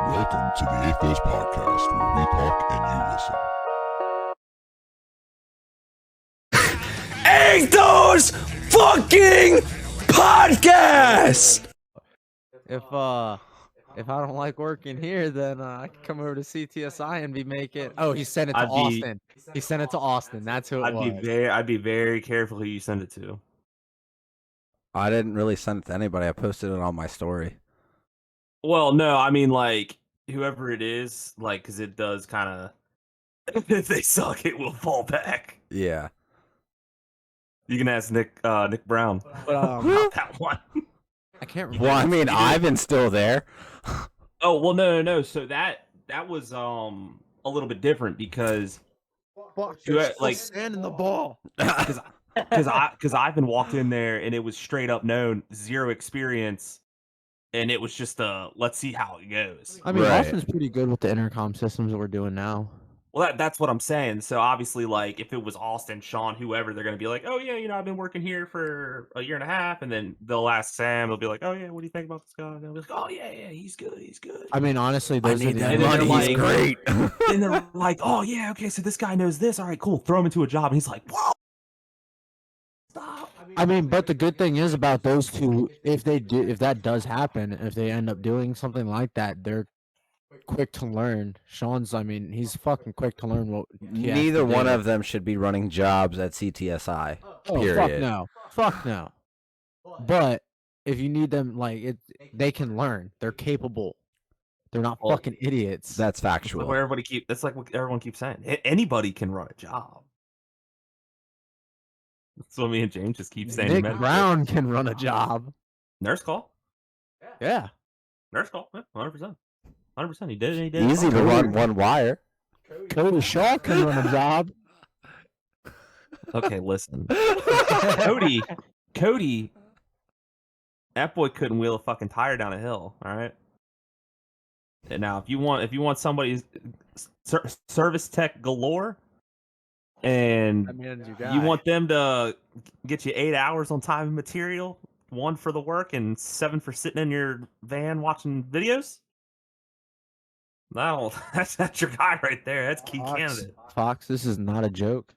Welcome to the Athos Podcast, where we talk and you listen. Athos fucking podcast. If I don't like working here, then I can come over to CTSI and make it. Oh, he sent it to Austin. He sent it to Austin. That's who it was. I'd be very careful who you send it to. I didn't really send it to anybody. I posted it on my story. Well, no, I mean like whoever it is, like because it does kind of. If they suck, it will fall back. Yeah. You can ask Nick Brown But about that one. I can't remember. Well, I mean, Ivan's still there. Oh well, no. So that was a little bit different because Fuck, like sanding the ball. because Ivan walked in there and it was straight up known, zero experience. And it was just let's see how it goes. I mean, Right. Austin's pretty good with the intercom systems that we're doing now. Well, that's what I'm saying. So obviously, like, if it was Austin, Sean, whoever, they're gonna be like, "Oh yeah, I've been working here for a year and a half," and then they'll ask Sam. They'll be like, "Oh yeah, what do you think about this guy?" And they'll be like, "Oh yeah, he's good. I mean, honestly, those are the that money. He's Like- great. And they're like, "Oh yeah, okay, so this guy knows this. All right, cool. Throw him into a job." And he's like, "Whoa, stop." I mean, but the good thing is about those two, if that does happen, if they end up doing something like that, they're quick to learn. Sean's, I mean, he's fucking quick to learn what he has to Neither one do. of them should be running jobs at CTSI. Oh, period. fuck no. But if you need them, like they can learn. They're capable. They're not Well, fucking idiots. That's That's factual. like what everyone keeps saying. Anybody can run a job. That's what me and James just keep saying. Nick Brown can run a job. Nurse call. Yeah. Nurse call. 100%. 100%. He did it. Easy to run one wire. Cody Shaw can run a job. Okay, listen. Cody, that boy couldn't wheel a fucking tire down a hill. All right. And now, if you want somebody service tech galore, and you want them to get you 8 hours on time and material, 1 for the work and 7 for sitting in your van watching videos. No, that's your guy right there. That's key candidate. Fox, this is not a joke.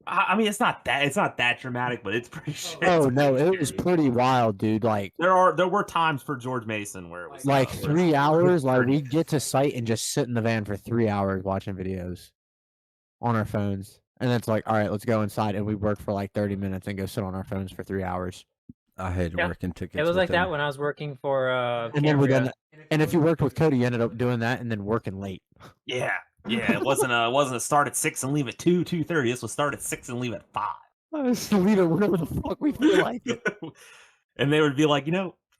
I mean, it's not that dramatic, but it's pretty shit. Oh no, it was pretty wild, dude. Like There were times for George Mason where it was like where 3 hours. Like pretty- we'd get to site and just sit in the van for 3 hours watching videos on our phones. And then it's like, all right, let's go inside, and we work for like 30 minutes and go sit on our phones for 3 hours. I hate Yeah. working tickets. It was with like that him. when I was working for And then we Cambria. done, and if you worked with Cody, you ended up doing that and then working late. Yeah. It wasn't a start at 6 and leave at 2:30. This was start at 6 and leave at 5. Just leave it whatever the fuck we feel like. And they would be like,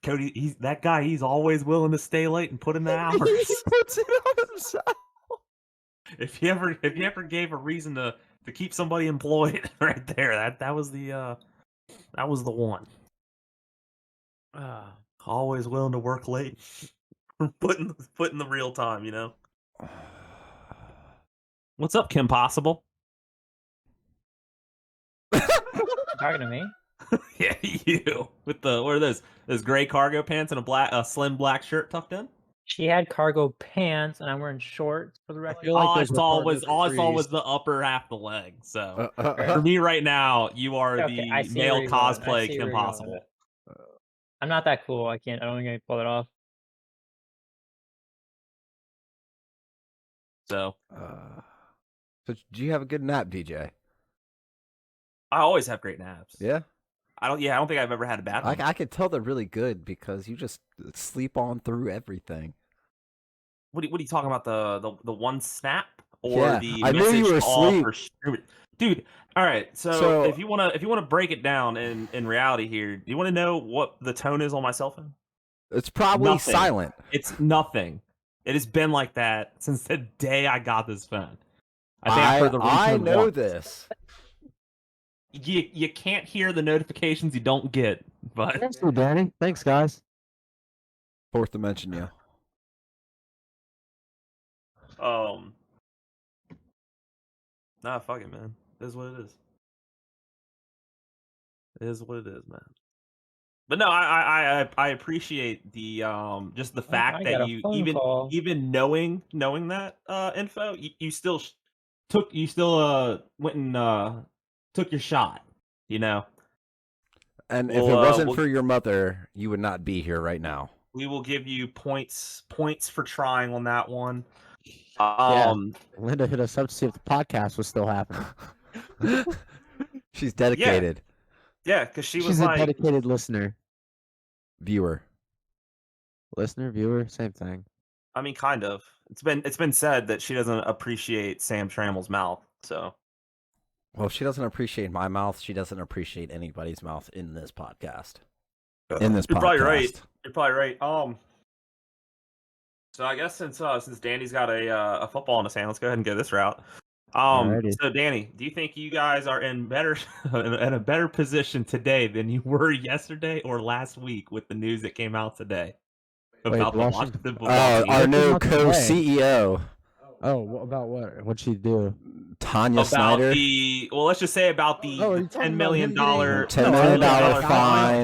Cody, he's always willing to stay late and put in the hours. He puts it on himself. If you ever gave a reason to keep somebody employed right there, that was the one. Always willing to work late. putting the real time, What's up, Kim Possible? Talking to me? Yeah, you with the what are those gray cargo pants and a slim black shirt tucked in? She had cargo pants, and I'm wearing shorts for the record. All I saw was the upper half of the leg. So for me right now, you are Okay, I the see male where you're going. I cosplay see Kim where you're going Possible. with it. I'm not that cool. I don't think I can pull it off. So So do you have a good nap, DJ? I always have great naps. Yeah. I don't think I've ever had a bad one. I could tell they're really good because you just sleep on through everything. What are you talking about? The one snap or Yeah, the I knew message you were all asleep. for dude? All right, so if you wanna break it down in reality here, do you want to know what the tone is on my cell phone? It's probably Nothing. silent. It's nothing. It has been like that since the day I got this phone. I think I've heard the I ringtone know once. this. You can't hear the notifications you don't get, but Thanks, Danny. Thanks, guys. Fourth dimension, yeah. nah, fuck it, man. It is what it is. It is what it is, man. But no, I appreciate the just the fact I that got a you phone call. even knowing that info, you still went and took your shot. You know, And if it wasn't we'll for your mother, you would not be here right now. we will give you points for trying on that one. Yeah. Linda hit us up to see if the podcast was still happening. She's dedicated. Yeah, because she's a dedicated listener. Viewer. Listener, viewer, same thing. I mean, kind of. It's been said that she doesn't appreciate Sam Trammell's mouth. So, well, if she doesn't appreciate my mouth, she doesn't appreciate anybody's mouth in this podcast. In this you're podcast. probably right. You're probably right. So I guess since Danny's got a football in his hand, let's go ahead and go this route. Alrighty. So Danny, do you think you guys are in a better position today than you were yesterday or last week with the news that came out today about the Washington football team? Our new co-CEO. Oh, what about what? What'd she do? Tanya Snyder. Let's just say about the $10 million fine.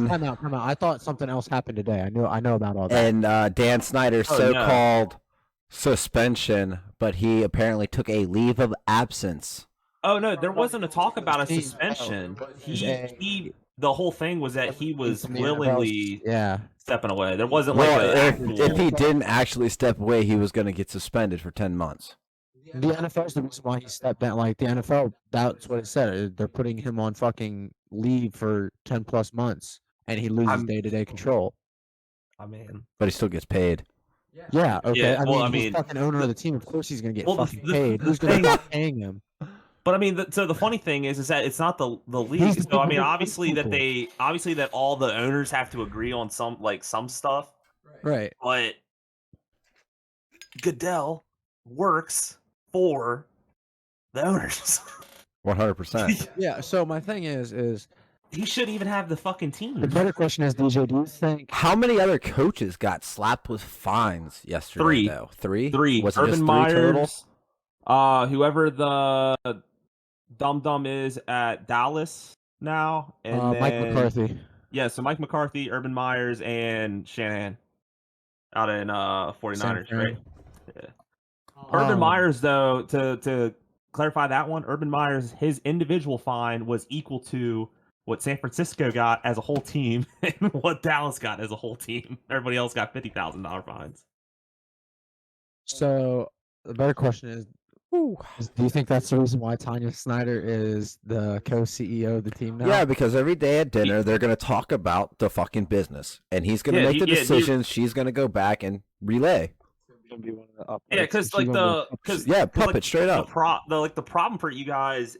Come out. I thought something else happened today. I know about all that. And Dan Snyder's so-called suspension, but he apparently took a leave of absence. Oh no, there wasn't a talk about a suspension. The whole thing was that he was willingly stepping away. There wasn't if he didn't actually step away, he was going to get suspended for 10 months. The NFL is the reason why he stepped down. Like the NFL, that's what it said. They're putting him on fucking leave for 10 plus months, and he loses day-to-day control. I mean, but he still gets paid. Yeah. Okay. Yeah, I mean, he's fucking owner of the team. Of course, he's gonna get fucking paid. Who's gonna stop paying him? But I mean, so the funny thing is that it's not the league. So I mean, obviously that all the owners have to agree on some stuff. Right. But Goodell works for the owners. 100%. Yeah. So my thing is he should even have the fucking team. The better question is, DJ, do you think how many other coaches got slapped with fines yesterday? Three. Was Urban it just Myers, total? Whoever the dum is at Dallas now, and Mike McCarthy. Yeah, so Mike McCarthy, Urban Myers, and Shanahan out in 49ers, right? Yeah. Urban Myers, though, to clarify that one, Urban Myers, his individual fine was equal to what San Francisco got as a whole team and what Dallas got as a whole team. Everybody else got $50,000 fines. So the better question is, do you think that's the reason why Tanya Snyder is the co-CEO of the team now? Yeah, because every day at dinner they're going to talk about the fucking business, and he's going to make the decisions. She's going to go back and relay. Yeah, because puppet straight up. The problem for you guys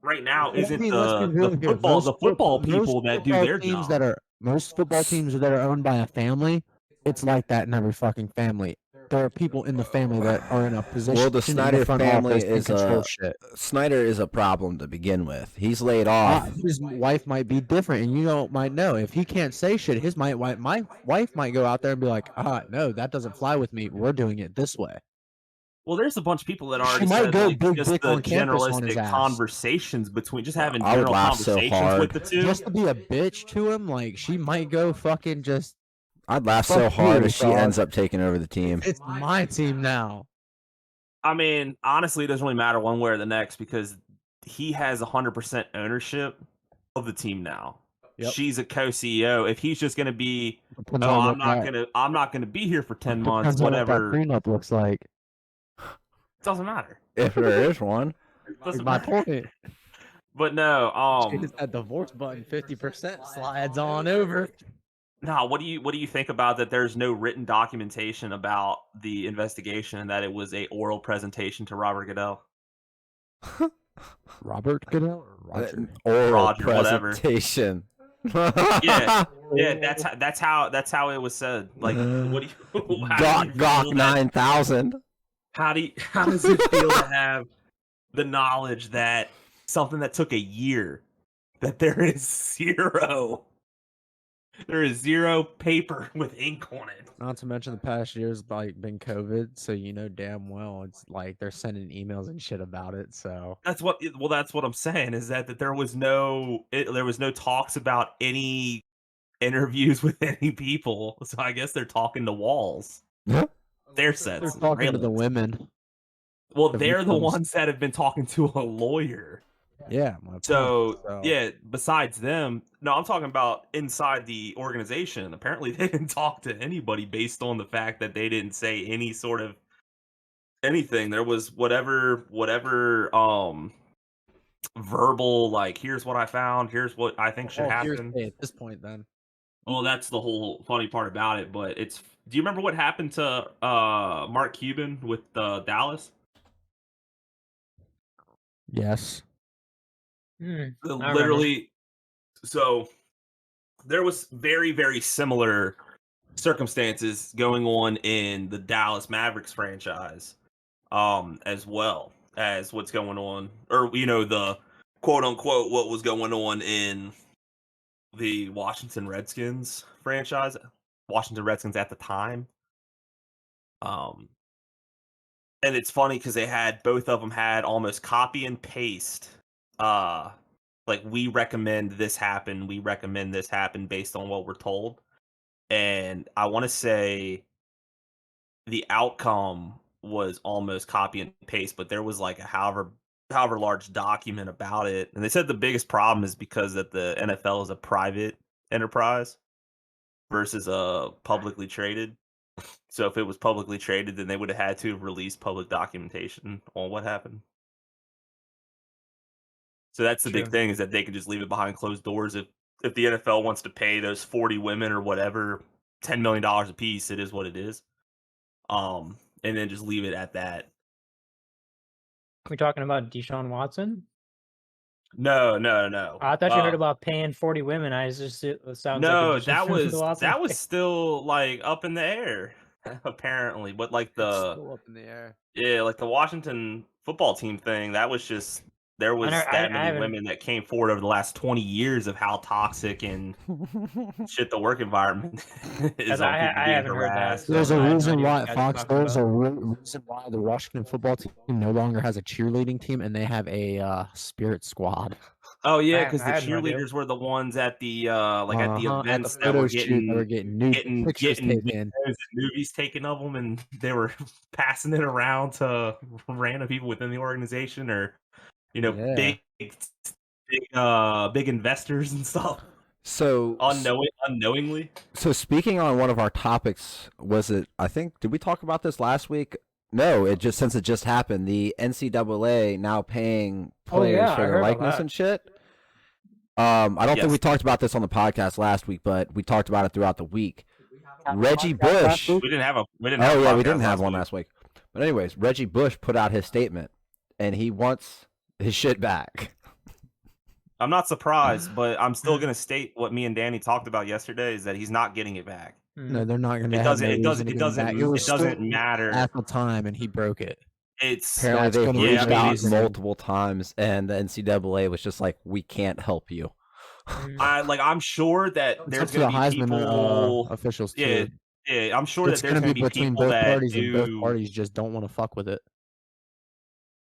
right now isn't the football people that do their job. Most football teams that are owned by a family, it's like that in every fucking family. There are people in the family that are in a position. Well, the Snyder family is shit. Snyder is a problem to begin with. He's laid off. His wife might be different, and you might know if he can't say shit. My wife might go out there and be like, no, that doesn't fly with me. We're doing it this way. Well, there's a bunch of people that already said just the generalistic conversations between just having general conversations with the two. Just to be a bitch to him, like she might go fucking just. I'd laugh so hard if she ends up taking over the team. It's my team now. I mean, honestly, it doesn't really matter one way or the next because he has 100% ownership of the team now. Yep. She's a co-CEO. If he's just going to be, I'm not going to be here for 10 months, whatever. What that prenup looks like. It doesn't matter. If there is one. Doesn't my matter. point. But no, that divorce button 50% slides on over. No, what do you think about that? There's no written documentation about the investigation and that it was a oral presentation to Robert Goodell. Robert Goodell or Roger? Oral presentation. yeah, that's how it was said. Like, what do you? Gawk 9000. How does it feel to have the knowledge that something that took a year, that there is zero paper with ink on it? Not to mention the past year's been COVID, so damn well it's like they're sending emails and shit about it. So that's what I'm saying is that there was no talks about any interviews with any people, so I guess they're talking to walls. Yeah. Their They're sets. talking to the women. Well, the they're the victims. ones that have been talking to a lawyer. Yeah, my point. So, yeah, besides them, no, I'm talking about inside the organization. Apparently, they didn't talk to anybody based on the fact that they didn't say any sort of anything. There was whatever verbal, like, here's what I found, here's what I think should happen. Hearsay at this point, then. Well, that's the whole funny part about it. But it's. Do you remember what happened to Mark Cuban with Dallas? Yes. Literally. So there was very, very similar circumstances going on in the Dallas Mavericks franchise, as well as what's going on, or the quote unquote what was going on in the Washington Redskins franchise. Washington Redskins at the time. And it's funny because both of them had almost copy and paste. Like, we recommend this happen. We recommend this happen based on what we're told. And I want to say the outcome was almost copy and paste, but there was like a however large document about it. And they said the biggest problem is because that the NFL is a private enterprise versus a publicly traded. So if it was publicly traded, then they would have had to release public documentation on what happened. So that's the big thing, is that they can just leave it behind closed doors. If the NFL wants to pay those 40 women or whatever $10 million a piece, it is what it is. And then just leave it at that. Are we talking about Deshaun Watson? No. I thought you heard about paying 40 women. It sounds like that was still like up in the air, apparently. But like Still up in the air. Yeah, like the Washington football team thing, that was just there was that many women that came forward over the last 20 years of how toxic and shit the work environment is. I haven't heard that. There's a reason why there's a reason why the Washington football team no longer has a cheerleading team, and they have a spirit squad. Oh yeah, because the cheerleaders were the ones at the at the events that were getting movies taken of them, and they were passing it around to random people within the organization, or big investors and stuff. So unknowingly. So speaking on one of our topics, did we talk about this last week? No, since it just happened, the NCAA now paying players for their likeness and shit. I don't think we talked about this on the podcast last week, but we talked about it throughout the week. Reggie Bush. We didn't have we didn't have one last week. But anyways, Reggie Bush put out his statement, and he wants his shit back. I'm not surprised, but I'm still gonna state what me and Danny talked about yesterday: is that he's not getting it back. No, they're not gonna. It doesn't matter at the time, and he broke it. Apparently they reached out multiple times, and the NCAA was just like, "We can't help you." I'm sure that there's going to be people, officials too. Yeah, I'm sure that there's going to be between people both parties, and both parties just don't want to fuck with it.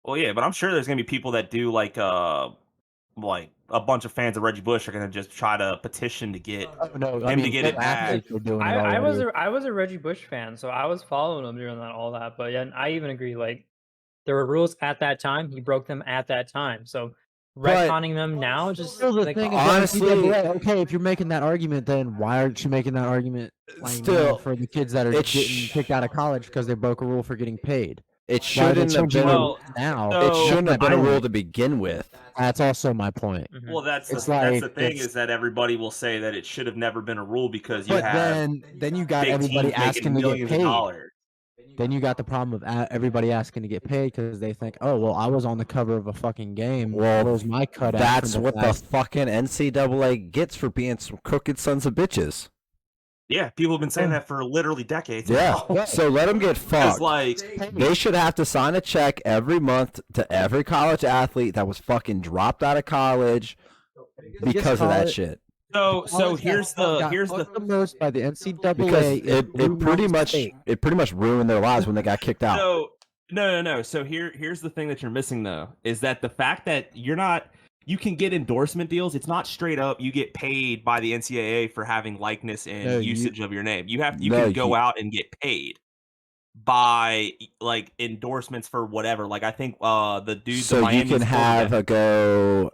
Well, yeah, but I'm sure there's going to be people that do like a bunch of fans of Reggie Bush are going to just try to petition to get him to get it back. I was a Reggie Bush fan, so I was following him during all that. But yeah, I even agree. Like, there were rules at that time. He broke them at that time. So retconning them now, just honestly, okay. If you're making that argument, then why aren't you making that argument for the kids that are getting kicked out of college because they broke a rule for getting paid? It shouldn't have been it shouldn't have been a rule to begin with. That's also my point. Well, that's the thing, is that everybody will say that it should have never been a rule because then you got everybody asking to get paid. Then you got the problem of everybody asking to get paid because they think, oh, well, I was on the cover of a fucking game. Well, where's my cutout? That's what the fucking NCAA gets for being some crooked sons of bitches. Yeah, people have been saying that for literally decades. Yeah, so let them get fucked. They should have to sign a check every month to every college athlete that was fucking dropped out of college because of that shit. So here's the most by the NCAA because it pretty much ruined their lives when they got kicked out. No. So here's the thing that you're missing though, is that the fact that you're not you can get endorsement deals. It's not straight up you get paid by the NCAA for having likeness and usage of your name. You can go out and get paid by like endorsements for whatever. Like I think the dude. So the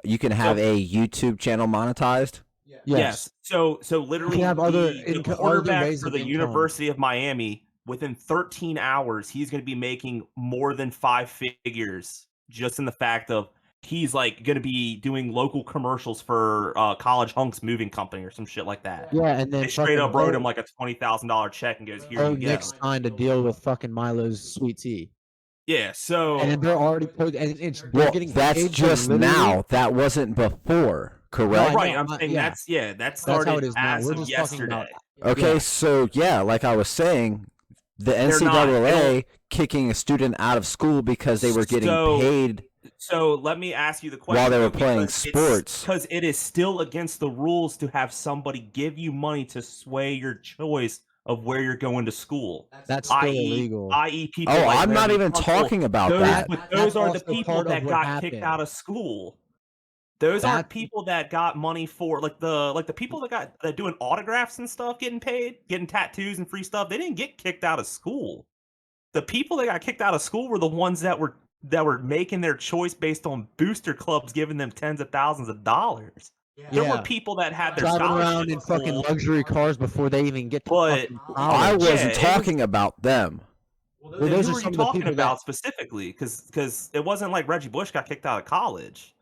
you can have a YouTube channel monetized. Yes. So literally, have the quarterback ways for of the income. University of Miami, within 13 hours, he's going to be making more than 5 figures just in the fact of he's like going to be doing local commercials for College Hunks Moving Company or some shit like that. Yeah, and then They straight up wrote him like a $20,000 check and goes, "Here you go." Nick signed a deal with fucking Milo's Sweet Tea. Yeah, so and they're already put, and well, that's just now. That wasn't before, correct? Right. I'm saying that started how it is now. as We're of just talking yesterday. about Okay, so yeah, like I was saying, the NCAA kicking a student out of school because they were getting paid. So let me ask you the question. While they were playing sports. Because it is still against the rules to have somebody give you money to sway your choice of where you're going to school. That's still illegal. I.e. people Oh, like I'm not Randy even Kunkel. talking about that. Those are the people that got kicked out of school. Those aren't people that got money for like the people that doing autographs and stuff, getting paid, getting tattoos and free stuff. They didn't get kicked out of school. The people that got kicked out of school were the ones that were making their choice based on booster clubs giving them tens of thousands of dollars. There were people that had their driving around in fucking luxury cars before they even get to fucking college. I wasn't talking about them. Well, those are some of the talking about specifically, because it wasn't like Reggie Bush got kicked out of college.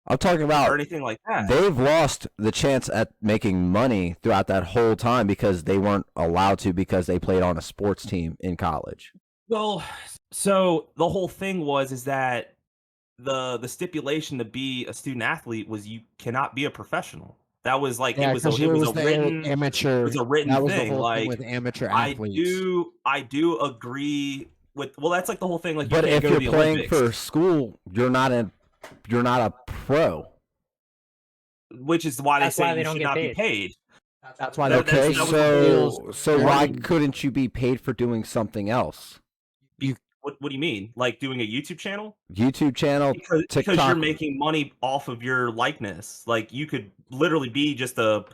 I'm talking about or anything like that. They've lost the chance at making money throughout that whole time because they weren't allowed to because they played on a sports team in college. Well, so the whole thing is that the stipulation to be a student athlete was you cannot be a professional. That was like it was a written amateur. It was a written that was thing. The whole like thing with amateur athletes. I do agree with. Well, that's like the whole thing. Like, but if you're playing Olympics. For school, you're not a pro. Which is why they say you should not be paid. That's why. Okay, so why couldn't you be paid for doing something else? What do you mean? Like doing a YouTube channel? YouTube channel, because you're making money off of your likeness. Like you could literally be just a,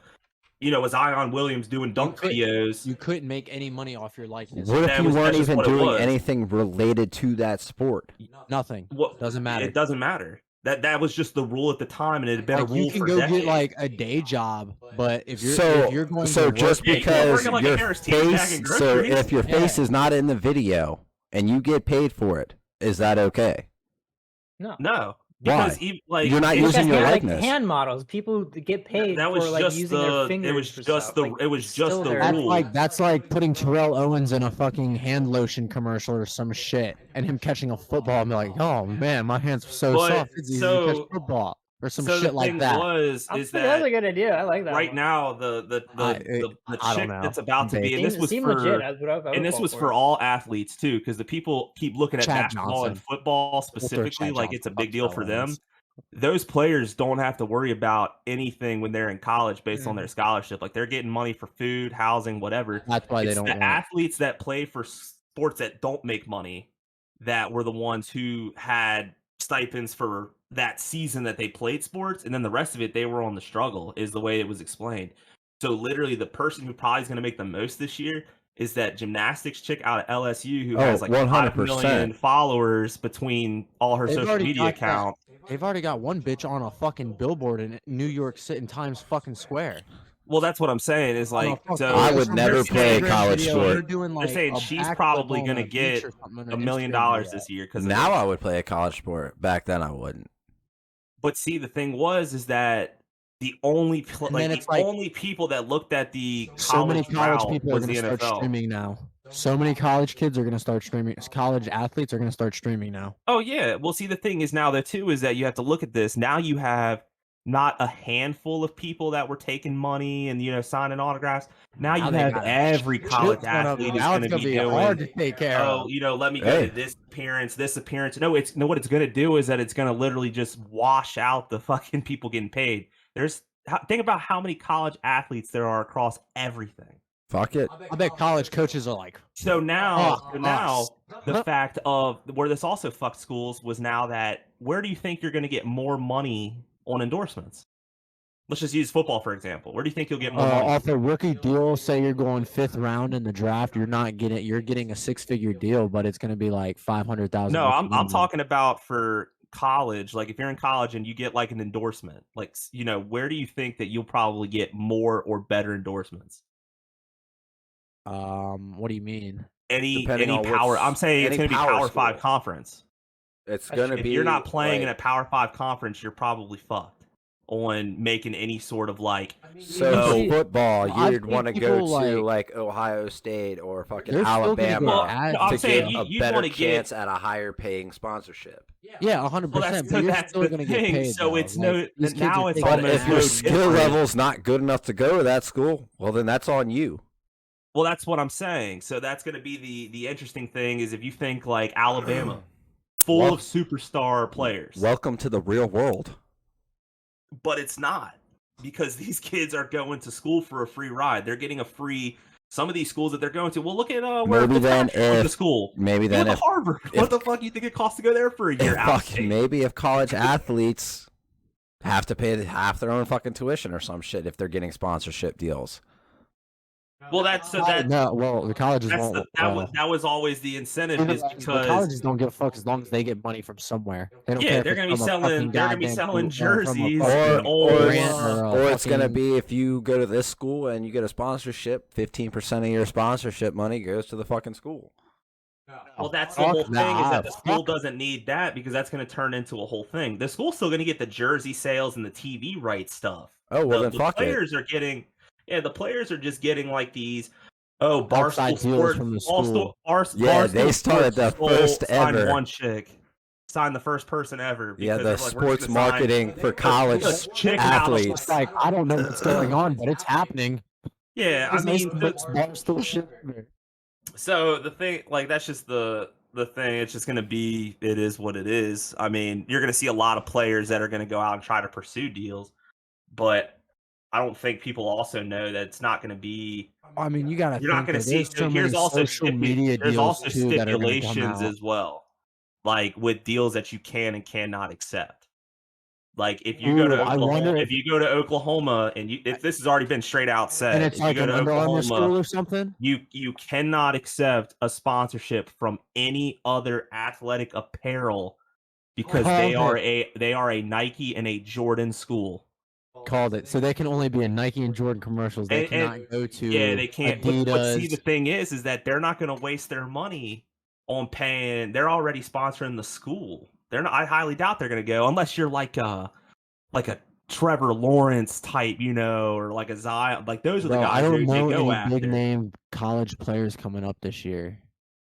as Ion Williams doing dunk videos. You couldn't make any money off your likeness. What if you weren't even doing anything related to that sport? Nothing. Doesn't matter. It doesn't matter. That was just the rule at the time, and it had been a rule for decades. You can go get like a day job, but if you're going to just because if your face is not in the video and you get paid for it, is that okay? No. Why? Like, you're not using your likeness. Like hand models, people get paid for like using their fingers. It was just the rule. That's like putting Terrell Owens in a fucking hand lotion commercial or some shit, and him catching a football and be like, "Oh man, my hands are so soft. It's easy to catch football." Or some shit like that. That's a good idea. I like that. Right now, the chick that's about to be, and this was for all athletes too, because the people keep looking at basketball and football specifically like it's a big deal for them. Those players don't have to worry about anything when they're in college based on their scholarship. Like they're getting money for food, housing, whatever. That's why they don't. The athletes that play for sports that don't make money that were the ones who had stipends for that season that they played sports, and then the rest of it they were on the struggle, is the way it was explained. So literally the person who probably is going to make the most this year is that gymnastics chick out of LSU who has like 5 million followers between all her social media accounts. They've already got one bitch on a fucking billboard in New York City in Times fucking Square. Well, that's what I'm saying. Is like, so I would never play a college sport. They're saying she's probably going to get $1 million this year. Because now I would play a college sport. Back then I wouldn't. But see, the thing is that the only only people that looked at the college people are going to start streaming now. So many college kids are going to start streaming. College athletes are going to start streaming now. Oh yeah. Well, see, the thing is now that too is that you have to look at this. Now you have not a handful of people that were taking money and signing autographs. Now you have every college athlete is going to be doing. Hard to take care of. Let me go to this appearance. No, what it's going to do is that it's going to literally just wash out the fucking people getting paid. Think about how many college athletes there are across everything. Fuck it. I bet college coaches are like. So now the fact of where this also fucked schools was now that where do you think you're going to get more money on endorsements? Let's just use football for example. Where do you think you'll get more money? Off a rookie deal, say you're going 5th round in the draft, you're getting a 6-figure deal, but it's going to be like 500,000. No, I'm talking about for college. Like if you're in college and you get like an endorsement, like where do you think that you'll probably get more or better endorsements? What do you mean? Any power? I'm saying it's going to be Power 5 conference. It's going to be. If you're not playing in a Power 5 conference, you're probably fucked on making any sort of like. So football, you'd want to go to like Ohio State or fucking Alabama to get a better chance at a higher paying sponsorship. Yeah, 100%. But you're still going to get paid. So it's now it's. But if your skill level's not good enough to go to that school, well then that's on you. Well, that's what I'm saying. So that's going to be the interesting thing is if you think like Alabama, full of superstar players. Welcome to the real world. But it's not, because these kids are going to school for a free ride. They're getting a free. Some of these schools that they're going to. Well, look at where the school. Maybe then if Harvard. What the fuck do you think it costs to go there for a year? Maybe if college athletes have to pay half their own fucking tuition or some shit if they're getting sponsorship deals. Well, the colleges won't. That was always the incentive, is because the colleges don't give a fuck as long as they get money from somewhere. They don't care they're gonna be selling jerseys, or it's gonna be if you go to this school and you get a sponsorship, 15% of your sponsorship money goes to the fucking school. Well, that's the whole thing, is that the school doesn't need that, because that's going to turn into a whole thing. The school's still going to get the jersey sales and the TV rights stuff. Oh, well, then fuck it. The players are getting. Yeah, the players are just getting like these. Oh, Barstool Sports from the school. They started the first ever. One chick signed the first person ever. Yeah, the sports marketing for college athletes. Like, I don't know what's going on, but it's happening. Yeah, I mean, Barstool shit. So the thing, like, that's just the thing. It's just gonna be. It is what it is. I mean, you're gonna see a lot of players that are gonna go out and try to pursue deals, but I don't think people also know that it's not going to be. I mean, you're not going to see. Here's also stipulations as well, like with deals that you can and cannot accept. Like if you go to Oklahoma, and if this has already been straight out said, and it's like an Under Armour school or something, you cannot accept a sponsorship from any other athletic apparel because they are a Nike and a Jordan school. Called it. So they can only be in Nike and Jordan commercials. They cannot go to. Yeah, they can't. Adidas. But see, the thing is that they're not going to waste their money on paying. They're already sponsoring the school. They're not. I highly doubt they're going to go unless you're like a Trevor Lawrence type, or like a Zion. Like those are the guys. I don't know any after. big name college players coming up this year.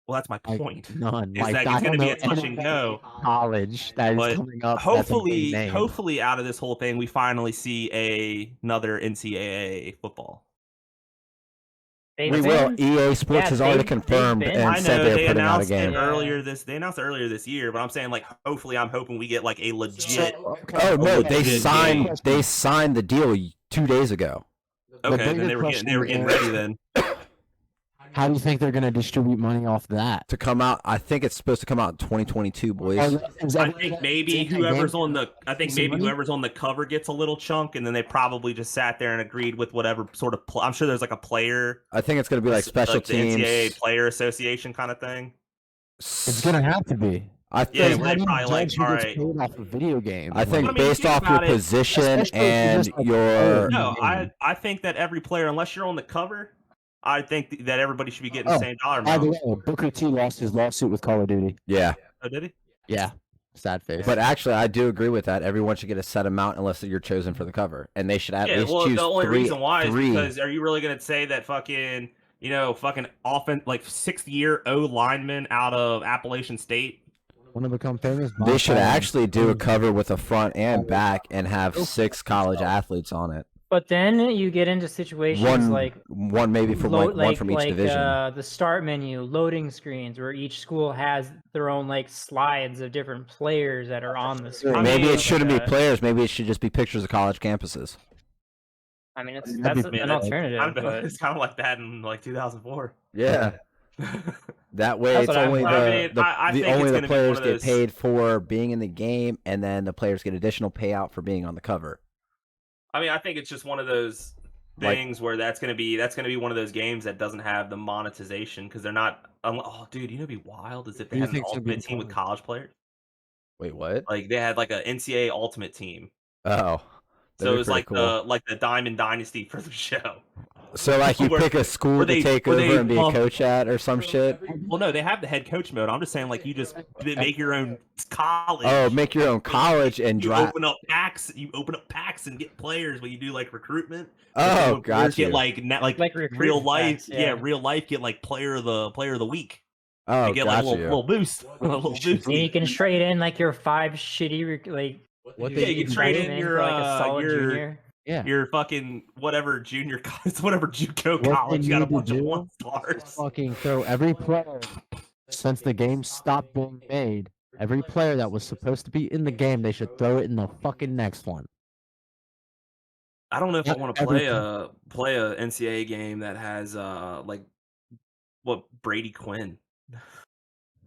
Well, that's my point. None. Is that it's going to be a touch and go college that is coming up. Hopefully, out of this whole thing, we finally see another NCAA football. We will. EA Sports has already confirmed and said they're putting out a game. They announced it earlier this year, but I'm saying like hopefully, I'm hoping we get like a legit. They signed the deal 2 days ago. Okay, then they were getting ready then. How do you think they're going to distribute money off that? To come out, I think it's supposed to come out in 2022, boys. I think maybe whoever's on the cover gets a little chunk, and then they probably just sat there and agreed with whatever sort of. I'm sure there's like a player. I think it's going to be like special teams, the NCAA player association kind of thing. It's going to have to be. I think they probably like all right. Paid off a video game. I think based off your position and your. No, I think that every player, unless you're on the cover. I think that everybody should be getting the same dollar amount. By the way, Booker T lost his lawsuit with Call of Duty. Yeah. Oh, did he? Yeah. Sad face. But actually, I do agree with that. Everyone should get a set amount unless you're chosen for the cover. And they should at least choose the only reason why is three. Because are you really going to say that fucking offense, like 6th-year O lineman out of Appalachian State? Want to become famous? They should actually do a cover with a front and back and have 6 college athletes on it. But then you get into situations one maybe from one from each division. The start menu, loading screens, where each school has their own slides of different players that are on the screen. Maybe it shouldn't be players. Maybe it should just be pictures of college campuses. I mean, that's an alternative. It's kind of like that in 2004. Yeah. That way, That's it's what I'm only wondering. I the think only it's the gonna be one players of get those- paid for being in the game, and then the players get additional payout for being on the cover. I mean, I think it's just one of those things where that's gonna be one of those games that doesn't have the monetization because they're not. Oh, dude, you know, what'd be wild is if they Who do you had an think's gonna be ultimate team with the college players. Wait, what? Like they had like a NCAA ultimate team. Oh, So it was pretty like cool. the Diamond Dynasty for the show. So like you Where- pick a school where to they- take where over they and be a bump- coach at or some shit. Well, no, they have the head coach mode. I'm just saying, like, you just make your own college. Oh, make your own college and You draft. open up packs. You open up packs and get players when you do like recruitment. Oh, When players got you. Get like real recruitment life. packs, yeah. Real life get like player of the week. Oh, You get got like a you. little boost. A little boost. And you can trade in like your 5 shitty like. What Yeah, you can trade in freshmen your for, like a solid your junior. Yeah. your fucking whatever junior whatever JUCO What college. they You got a need to bunch of do one stars. Fucking throw every player since the game stopped being made. Every player that was supposed to be in the game, they should throw it in the fucking next one. I don't know if I Not want to play every a NCAA game that has like what Brady Quinn.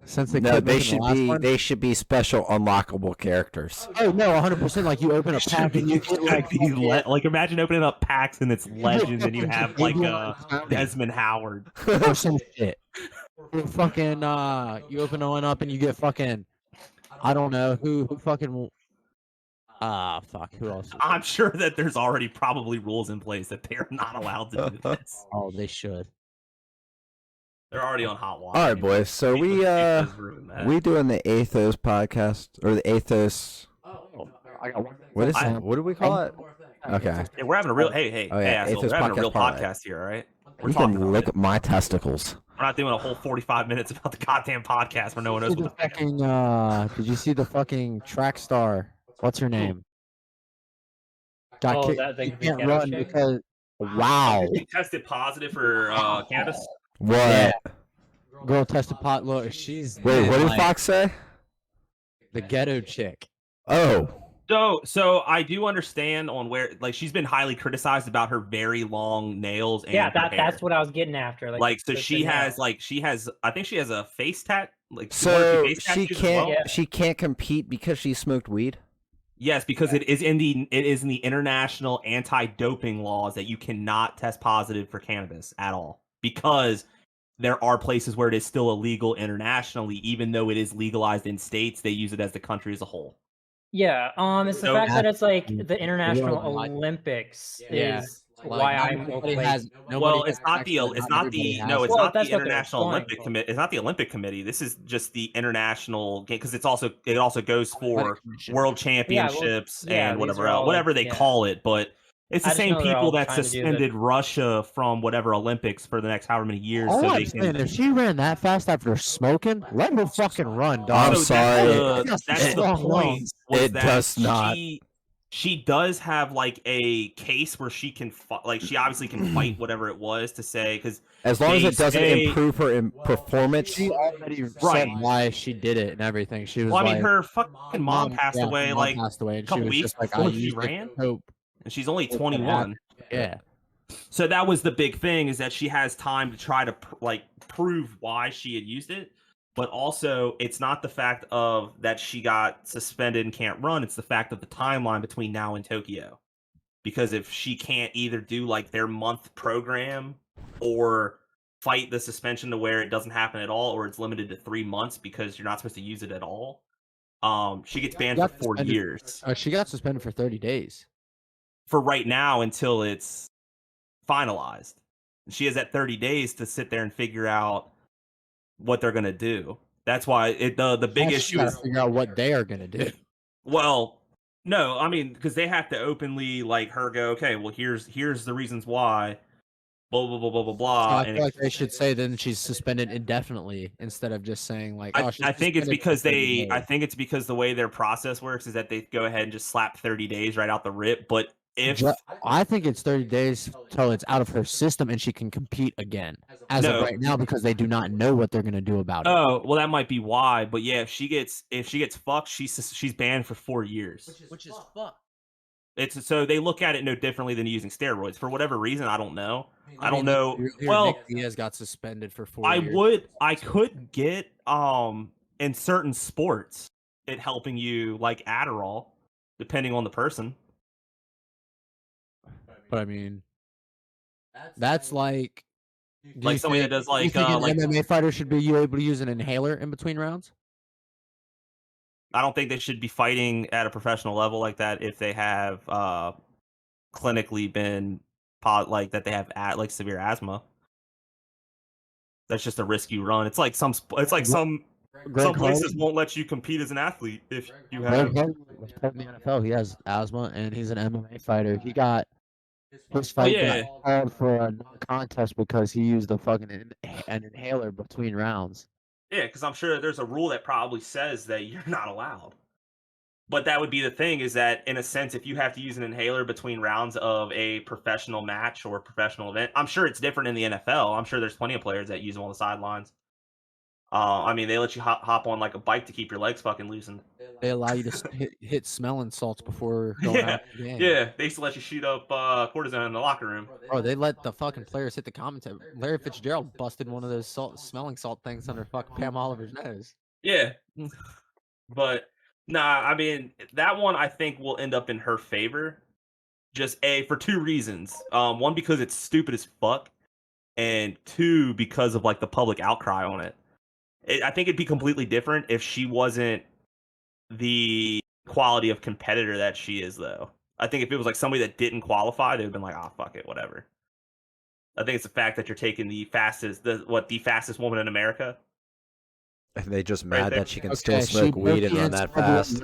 Since they No, quit they making should the last be one. they should be special unlockable characters. Oh no, 100%. Like you open a pack and you get like imagine opening up packs and it's legends and you have like Desmond Desmond Howard. or some shit. Or fucking you open one up and you get fucking I don't know who fucking fuck, who else? I'm sure that there's already probably rules in place that they're not allowed to do this. Oh, they should. They're already on hot water. All right, boys. So we doing the Athos podcast or the Athos. What is I- it? What do we call it? Okay. Hey, we're having a real hey Oh, yeah, asshole, Athos we're having a real podcast parlay. podcast here, all right? We're You talking can about lick it. my testicles. We're not doing a whole 45 minutes about the goddamn podcast where no one knows Did what the the fuck. fucking did you see the fucking track star? What's her name? Got Oh, kicked. that thing She from can't Ghetto run Chick? because wow. She tested positive for cannabis. What? Yeah. Girl tested pot. Look, she's Wait, what did like, Fox say? the ghetto chick. Oh, So I do understand on where like she's been highly criticized about her very long nails and Yeah, her hair. that's what I was getting after. Like so the she has nails. I think she has a face tat like one or two so face she tattoos as can't well. Yeah. she can't compete because she smoked weed. Yes, because it is in the international anti-doping laws that you cannot test positive for cannabis at all because there are places where it is still illegal internationally, even though it is legalized in states. They use it as the country as a whole. Yeah, it's the So- fact that it's like the International Worldwide. Olympics Yeah, is why I'm nobody like, has. Well, it's not the everybody it's has not Well, the that's what they're International implying, Olympic but- Committee. It's not the Olympic Committee. This is just the international game because it also goes for world championships yeah, and these whatever are all, else, whatever like, they yeah. call it. But it's the I just same know they're people all that trying to do the- suspended Russia from whatever Olympics for the next however many years. All so I'm they saying, can. if she ran that fast after smoking, let her fucking run, I'm dog. So sorry. That's the Strong point. lungs. Was It that does not. She does have like a case where she can like she obviously can fight whatever it was to say because As long as They it doesn't say- improve her performance. She already said Right. why she did it and everything. She was well, I like, mean her fucking mom passed yeah, away her mom like passed away, and couple she was weeks just like, I before she used it to ran? cope. and she's only What 21. Yeah. So that was the big thing is that she has time to try to prove why she had used it, but also it's not the fact of that she got suspended and can't run. It's the fact of the timeline between now and Tokyo. Because if she can't either do like their month program or fight the suspension to where it doesn't happen at all, or it's limited to 3 months because you're not supposed to use it at all, she gets banned for got 4 suspended. years. She got suspended for 30 days. For right now until it's finalized. She has that 30 days to sit there and figure out what they're gonna do. That's why the big Now she issue gotta is figure out what they are gonna do. well, no, I mean because they have to openly like her go, okay, well here's the reasons why, blah blah blah blah blah So blah. I and feel like they should say then she's suspended indefinitely instead of just saying like, oh, she's I think it's suspended for because 30 days. I think it's because the way their process works is that they go ahead and just slap 30 days right out the rip. But if I think it's 30 days till it's out of her system and she can compete again. As No. of right now, because they do not know what they're gonna do about it. oh well, that might be why. But yeah, if she gets fucked, she's banned for 4 years. Which is fuck. It's so they look at it no differently than using steroids for whatever reason. I don't know. I don't mean, know. Well, Nick Diaz got suspended for 4 years. I could get in certain sports it helping you like Adderall, depending on the person. But I mean, that's like Somebody that does do you think an like MMA fighter should be able to use an inhaler in between rounds? I don't think they should be fighting at a professional level like that if they have clinically been like that they have like severe asthma. That's just a risk you run. It's like some some places won't let you compete as an athlete if you have. In the NFL, he has asthma and he's an MMA fighter. He got his fight got called for a non-contest because he used an inhaler between rounds. Yeah, because I'm sure there's a rule that probably says that you're not allowed. But that would be the thing is that, in a sense, if you have to use an inhaler between rounds of a professional match or a professional event, I'm sure it's different in the NFL. I'm sure there's plenty of players that use them on the sidelines. I mean, they let you hop on like a bike to keep your legs fucking loosened. They allow you to hit smelling salts before going out the game. Yeah, they used to let you shoot up cortisone in the locker room. Bro, they let the fucking players hit the commentary. Larry Fitzgerald busted one of those smelling salt things under fucking Pam Oliver's nose. Yeah, but nah, I mean that one I think will end up in her favor. Just for two reasons. One because it's stupid as fuck, and two because of like the public outcry on it. I think it'd be completely different if she wasn't the quality of competitor that she is, though. I think if it was like somebody that didn't qualify, they'd have been like, "Oh, fuck it, whatever." I think it's the fact that you're taking the fastest woman in America. And they just mad that she can still smoke weed and run that fast.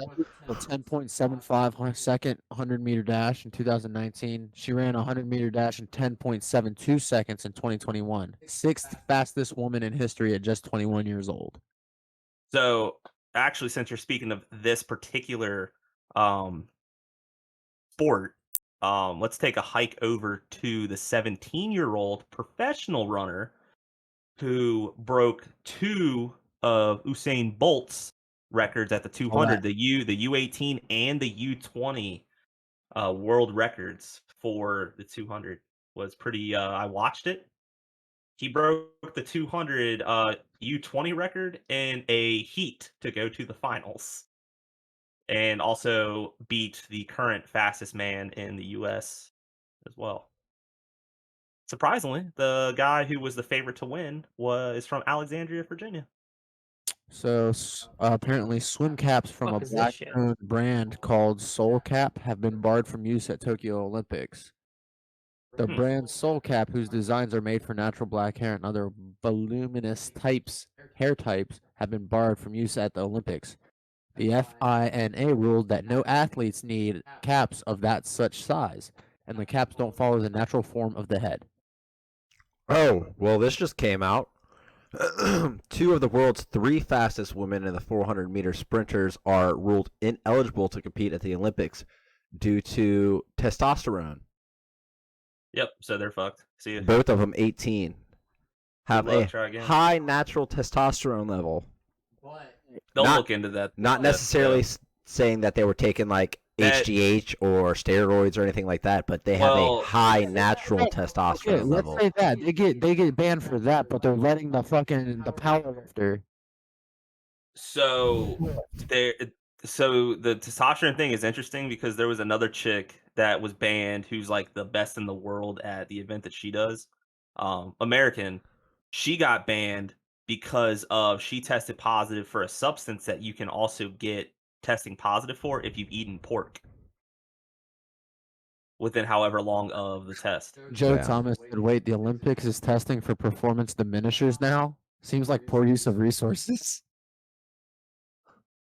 A 10.75 second 100-meter dash in 2019. She ran a 100-meter dash in 10.72 seconds in 2021. Sixth fastest woman in history at just 21 years old. So, actually, since you're speaking of this particular sport, let's take a hike over to the 17-year-old professional runner who broke two of Usain Bolt's records at the 200, the U18 and the U20 world records for the 200 was pretty. I watched it. He broke the 200 U20 record in a heat to go to the finals, and also beat the current fastest man in the U.S. as well. Surprisingly, the guy who was the favorite to win is from Alexandria, Virginia. So apparently, swim caps from a black-owned brand called Soul Cap have been barred from use at Tokyo Olympics. The brand Soul Cap, whose designs are made for natural black hair and other voluminous hair types, have been barred from use at the Olympics. The FINA ruled that no athletes need caps of that such size, and the caps don't follow the natural form of the head. Oh, well, this just came out. Two of the world's three fastest women in the 400-meter sprinters are ruled ineligible to compete at the Olympics due to testosterone. Yep, so they're fucked. See you. Both of them 18. Have a high natural testosterone level. They'll look into that. Not necessarily saying that they were taking like HGH or steroids or anything like that, but they have a high natural testosterone level. Let's say that they get banned for that, but they're letting the powerlifter. So the testosterone thing is interesting because there was another chick that was banned who's like the best in the world at the event that she does, American. She got banned because she tested positive for a substance that you can also get testing positive for if you've eaten pork within however long of the test. Joe Thomas said, wait, the Olympics is testing for performance diminishers now? Seems like poor use of resources.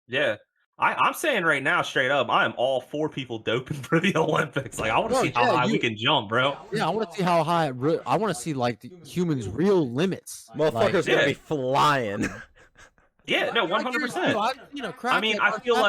Yeah. I'm saying right now, straight up, I am all for people doping for the Olympics. Like, I want to see how high we can jump, bro. Yeah, I want to see how high. I want to see like the humans' real limits. Motherfuckers gonna be flying. Yeah, no, 100%. I mean, I feel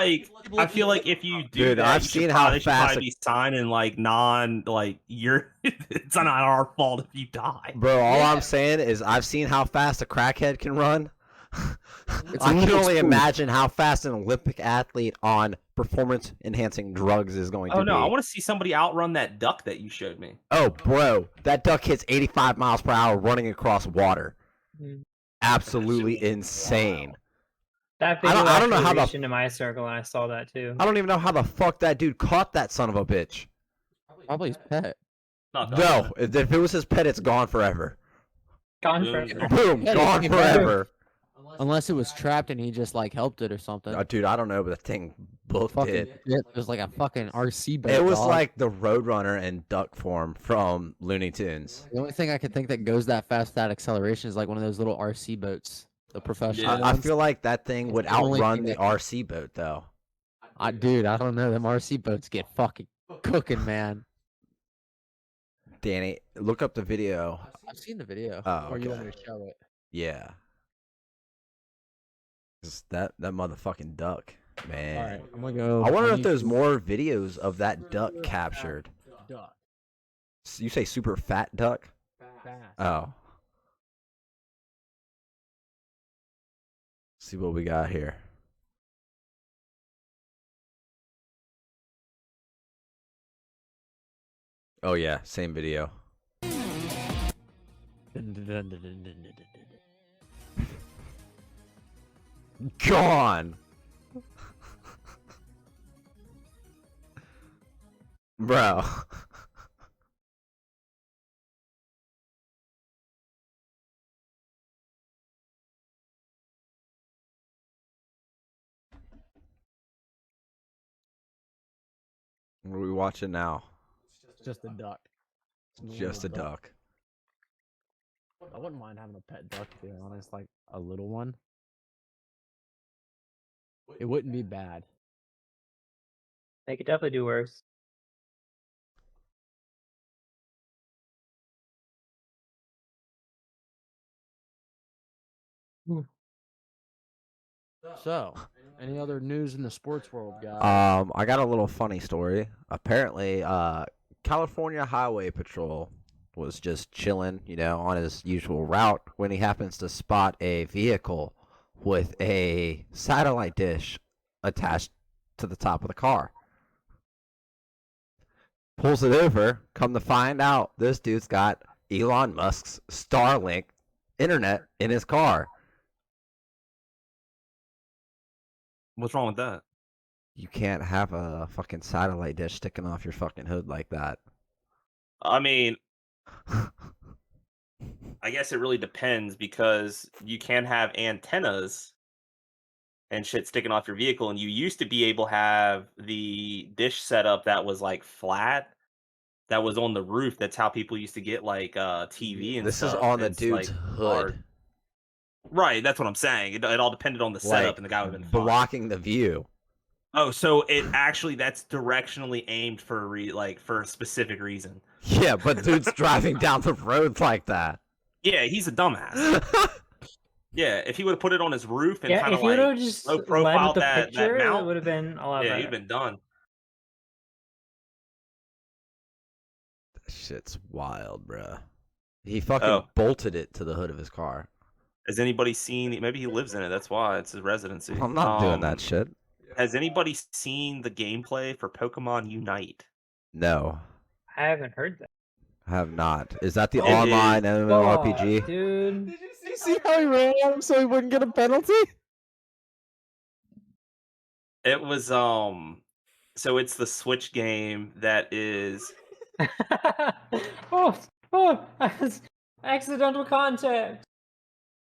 like if you do, dude, I've seen how fast. Probably be signing like it's not our fault if you die, bro. All I'm saying is I've seen how fast a crackhead can run. I can only imagine how fast an Olympic athlete on performance enhancing drugs is going to be. Oh no, I want to see somebody outrun that duck that you showed me. Oh, bro, that duck hits 85 miles per hour running across water. Absolutely insane. That video I don't know how reached into my circle, and I saw that too. I don't even know how the fuck that dude caught that son of a bitch. Probably his pet. No, if it was his pet, it's gone forever. Gone forever. Boom, Yeah, gone dude, forever. Unless it was trapped and he just like helped it or something. Dude, I don't know, but the thing both Fucking did. shit. It was like a fucking RC boat. It was dog. like the Roadrunner in duck form from Looney Tunes. The only thing I could think that goes that fast, that acceleration, is like one of those little RC boats. The professional I ones. feel like that thing would It's the only outrun thing the that can- RC boat, though. Dude, I don't know. Them RC boats get fucking cooking, man. Danny, look up the video. I've seen the video. Oh, Or you want okay. me to show it? Yeah. 'Cause that motherfucking duck, man. All right, I'm gonna go. I wonder on if there's YouTube. more videos of that duck captured. Duck. You say super fat duck? Fast. Oh. See what we got here. Oh yeah, same video. Gone. Bro. What are we watching now? It's just a duck. It's Just a normal duck. I wouldn't mind having a pet duck, to be honest, like a little one. It wouldn't be bad. They could definitely do worse. So, any other news in the sports world, guys? I got a little funny story. Apparently, California Highway Patrol was just chilling, on his usual route when he happens to spot a vehicle with a satellite dish attached to the top of the car. Pulls it over, come to find out this dude's got Elon Musk's Starlink internet in his car. What's wrong with that? You can't have a fucking satellite dish sticking off your fucking hood like that. I mean, I guess it really depends because you can have antennas and shit sticking off your vehicle, and you used to be able to have the dish setup that was like flat, that was on the roof. That's how people used to get like TV and This stuff. is on the It's, dude's like, hood. hard. Right, that's what I'm saying. It all depended on the setup, and the guy would have been fine. blocking the view. Oh, so it actually that's directionally aimed for for a specific reason. Yeah, but dude's driving down the road like that. Yeah, he's a dumbass. Yeah, if he would have put it on his roof and Yeah, kind if of you would like have just low led profile with the that picture, it mount, would have been a lot yeah, better. he'd been done. That shit's wild, bruh. He fucking Oh. bolted it to the hood of his car. Has anybody seen? Maybe he lives in it. That's why it's his residency. I'm not doing that shit. Has anybody seen the gameplay for Pokemon Unite? No, I haven't heard that. I have not. Is that the It online is. MMORPG? Oh, dude. Did you see how he ran at him so he wouldn't get a penalty? It was so it's the Switch game that is oh, accidental contact.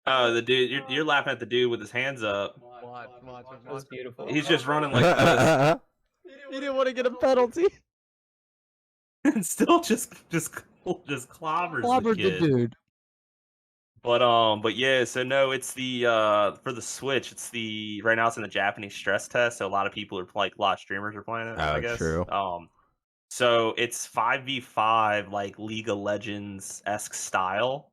oh the dude you're laughing at the dude with his hands up. That was beautiful. He's just running like this He didn't want to get a penalty. and still just clobbers Clobbered the the kid. dude. But yeah, so no, it's the for the Switch, it's the right now it's in the Japanese stress test, so a lot of people are like a lot of streamers are playing it, I Oh, guess. true. So it's 5v5 like League of Legends-esque style.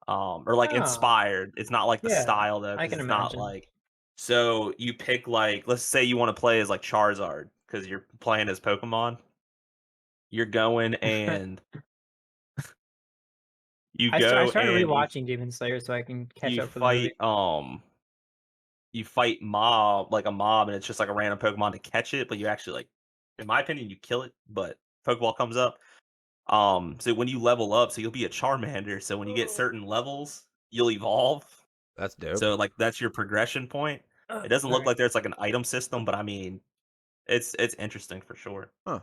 Or like Oh. inspired. It's not like the Yeah, style though, I 'cause can it's not imagine. like so you pick like let's say you want to play as like Charizard because you're playing as Pokemon. You're going and you I go started and rewatching Demon Slayer so I can catch you up for the movie. fight you fight like a mob, and it's just like a random Pokemon to catch it, but you actually like, in my opinion, you kill it, but Pokeball comes up. So when you level up, so you'll be a Charmander. So when you get certain levels, you'll evolve. That's dope. So like that's your progression point. It doesn't look like there's like an item system, but I mean, it's interesting for sure. Huh.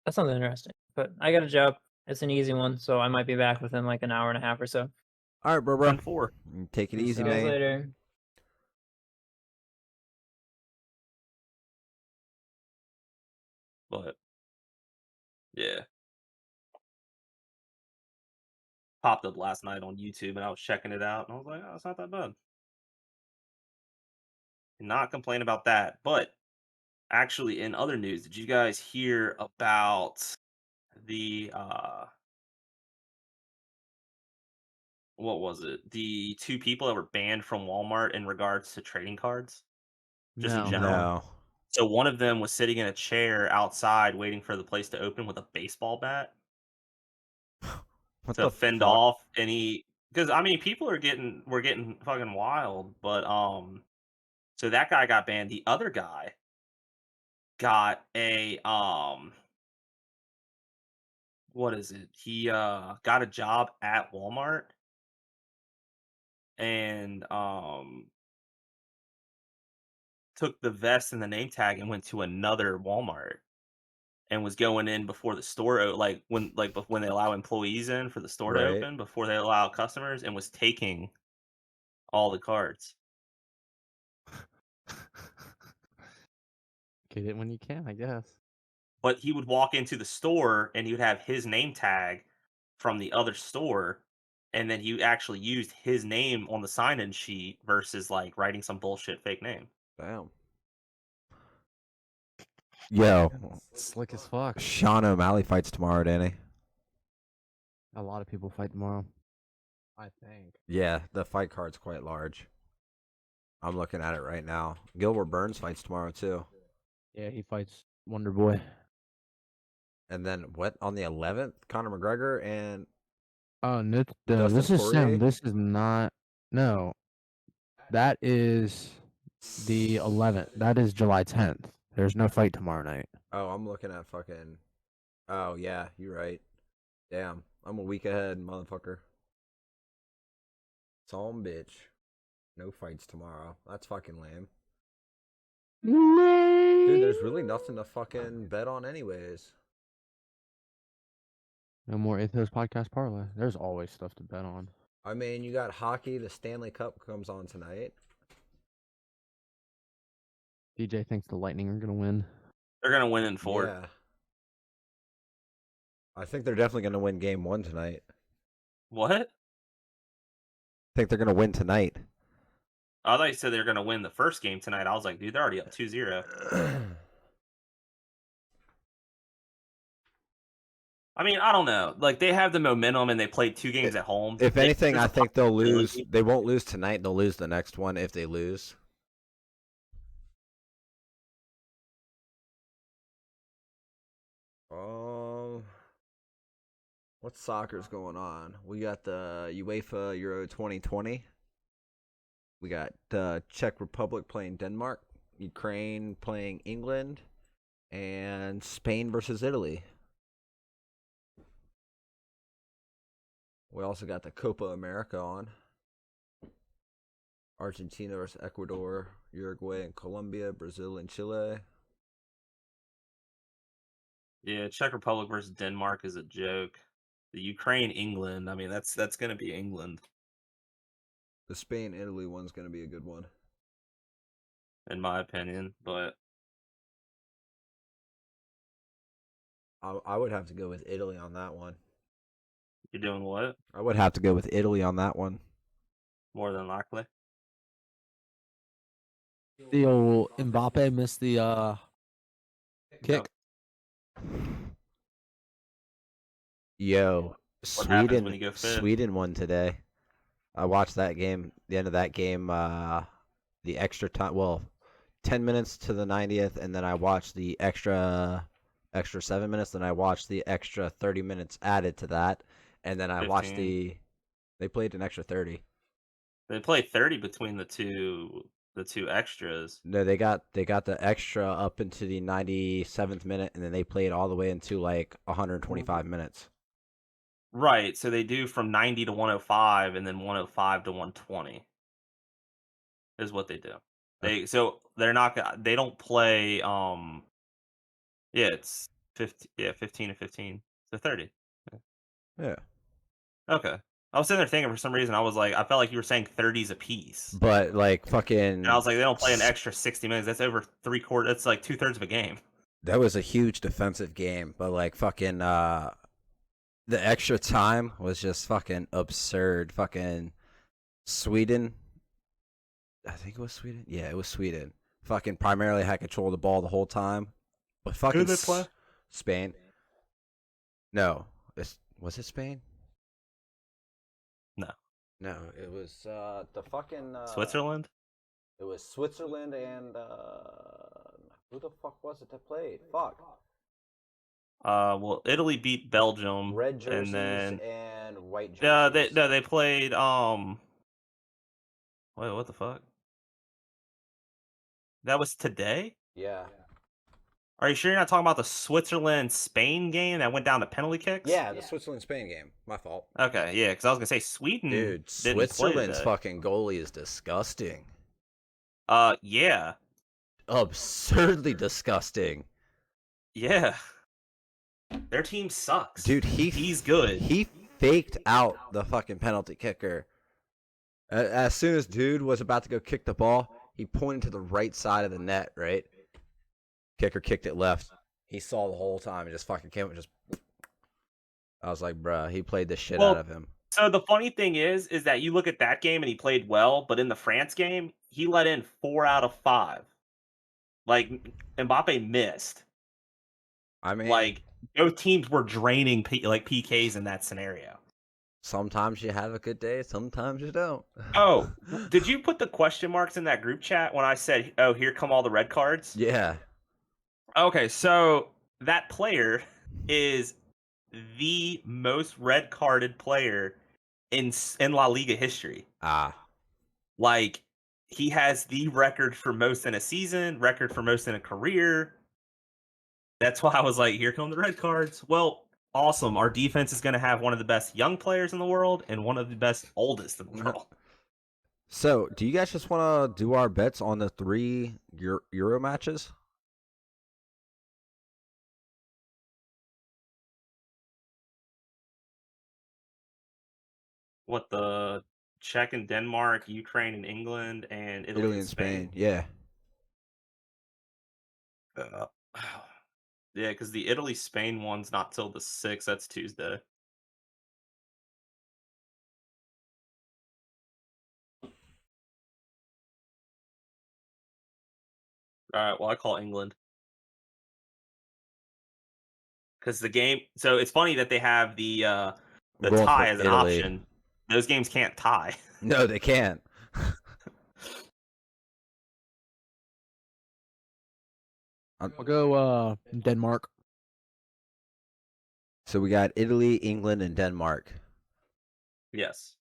That sounds interesting. But I got a job. It's an easy one, so I might be back within like an hour and a half or so. All right, bro. 10-4. Take it easy, See you guys man. later. But yeah, popped up last night on YouTube, and I was checking it out, and I was like, oh, it's not that bad. Not complain about that. But actually, in other news, did you guys hear about the what was it? The two people that were banned from Walmart in regards to trading cards, just in No. general. No. So one of them was sitting in a chair outside waiting for the place to open with a baseball bat What to the fend fuck? off any, because I mean people were getting fucking wild, but so that guy got banned. The other guy got a what is it? He got a job at Walmart, and took the vest and the name tag and went to another Walmart and was going in before the store like when they allow employees in for the store to Right. open, before they allow customers, and was taking all the cards. Get it when you can, I guess. But he would walk into the store and he would have his name tag from the other store, and then he actually used his name on the sign-in sheet versus like writing some bullshit fake name. Damn. Yo, Slick as fuck. Sean O'Malley fights tomorrow, Danny. A lot of people fight tomorrow. I think. Yeah, the fight card's quite large. I'm looking at it right now. Gilbert Burns fights tomorrow too. Yeah, he fights Wonder Boy. And then what on the 11th? Conor McGregor and Oh, no, Dustin this is Poirier? Sam. This is not. No, that is the 11th. That is July 10th. There's no fight tomorrow night. Oh, I'm looking at fucking. Oh yeah, you're right. Damn, I'm a week ahead, motherfucker. Some bitch. No fights tomorrow. That's fucking lame. Dude, there's really nothing to fucking bet on anyways. No more Athos Podcast Parlay. There's always stuff to bet on. I mean, you got hockey. The Stanley Cup comes on tonight. DJ thinks the Lightning are gonna win. They're gonna win in 4. Yeah. I think they're definitely going to win game 1 tonight. What? I think they're going to win tonight. I thought you said they were gonna win the first game tonight. I was like, dude, they're already up 2-0. I mean, I don't know. Like, they have the momentum, and they played 2 games at home. If anything, there's I a think they'll lose. possibility. They won't lose tonight. They'll lose the next one if they lose. What soccer's going on? We got the UEFA Euro 2020. We got Czech Republic playing Denmark, Ukraine playing England, and Spain versus Italy. We also got the Copa America on. Argentina versus Ecuador, Uruguay and Colombia, Brazil and Chile. Yeah, Czech Republic versus Denmark is a joke. The Ukraine, England. I mean, that's gonna be England, The Spain Italy one's going to be a good one. in my opinion. But I would have to go with Italy on that one. you're doing what? I would have to go with Italy on that one. More than likely. The old Mbappe missed the kick. Yo, What happens when you go fit? Sweden won today. I watched that game. The end of that game, the extra time. Well, 10 minutes to the 90th, and then I watched the extra 7 minutes. Then I watched the extra 30 minutes added to that, and then I watched 15. They played an extra 30. They play 30 between the two extras. No, they got the extra up into the 97th minute, and then they played all the way into like 125 minutes. Right, so they do from 90 to 105, and then 105 to 120 is what they do. They're not gonna. They don't play. Yeah, it's 15. Yeah, 15 and 15. So 30. Yeah. Okay. I was sitting there thinking for some reason I felt like you were saying 30s apiece. But like fucking, and I was like, they don't play an extra 60 minutes. That's over 3/4. That's like 2/3 of a game. That was a huge defensive game, but like fucking the extra time was just fucking absurd. Fucking Sweden. I think it was Sweden. Yeah, it was Sweden. Fucking primarily had control of the ball the whole time. But fucking Who did they play? Spain. No. Was it Spain? No, it was the fucking Switzerland? It was Switzerland and who the fuck was it that played? Fuck. Well, Italy beat Belgium. Red jerseys and white jerseys. they played wait, what the fuck? That was today? Yeah. Are you sure you're not talking about the Switzerland-Spain game that went down to penalty kicks? Yeah, the Switzerland-Spain game. My fault. Okay, yeah, because I was gonna say Sweden. Dude, didn't Switzerland's play fucking goalie is disgusting. Yeah. Absurdly disgusting. Yeah. Their team sucks. Dude, he's good. He faked out the fucking penalty kicker. As soon as dude was about to go kick the ball, he pointed to the right side of the net, right? Kicker kicked it left. He saw the whole time and just fucking came and just. I was like, bruh, he played the shit out of him. So the funny thing is that you look at that game and he played well, but in the France game, he let in 4 out of 5. Like, Mbappe missed. I mean, like, both teams were draining PKs in that scenario. Sometimes you have a good day, sometimes you don't. Oh, did you put the question marks in that group chat when I said, "Oh, here come all the red cards"? Yeah. Okay, so that player is the most red carded player in La Liga history. Like, he has the record for most in a season, record for most in a career. That's why I was like, here come the red cards. Well, awesome. Our defense is going to have one of the best young players in the world and one of the best oldest in the world. So, do you guys just want to do our bets on the 3 Euro matches? What, the Czech and Denmark, Ukraine and England, and Italy and Spain? Yeah. Yeah, because the Italy-Spain one's not till the 6th. That's Tuesday. All right, well, I call England. Because the game... So, it's funny that they have the tie as an option. Those games can't tie. No, they can't. I'll go Denmark. So we got Italy, England, and Denmark. Yes.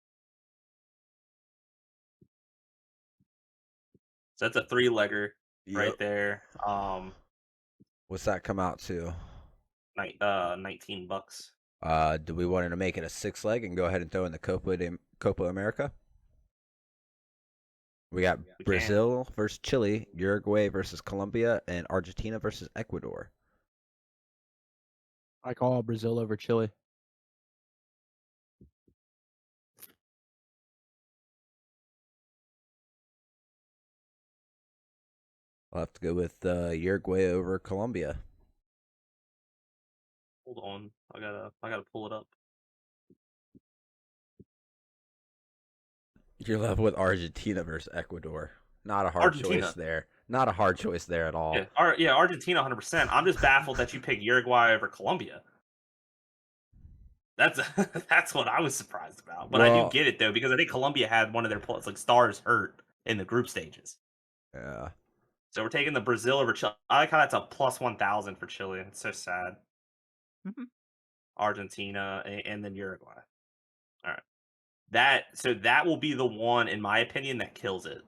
So that's a 3-legger right there. What's that come out to? $19. Do we want to make it a 6-leg and go ahead and throw in the Copa America? We got Brazil versus Chile, Uruguay versus Colombia, and Argentina versus Ecuador. I call Brazil over Chile. I'll have to go with Uruguay over Colombia. Hold on, I gotta pull it up. You're left with Argentina versus Ecuador. Not a hard choice there. Not a hard choice there at all. Yeah, Argentina 100%. I'm just baffled that you picked Uruguay over Colombia. That's what I was surprised about. But I do get it though, because I think Colombia had one of their stars hurt in the group stages. Yeah. So we're taking the Brazil over Chile. I like how that's a plus 1,000 for Chile. It's so sad. Mm-hmm. Argentina and then Uruguay. All right. that will be the one, in my opinion, that kills it.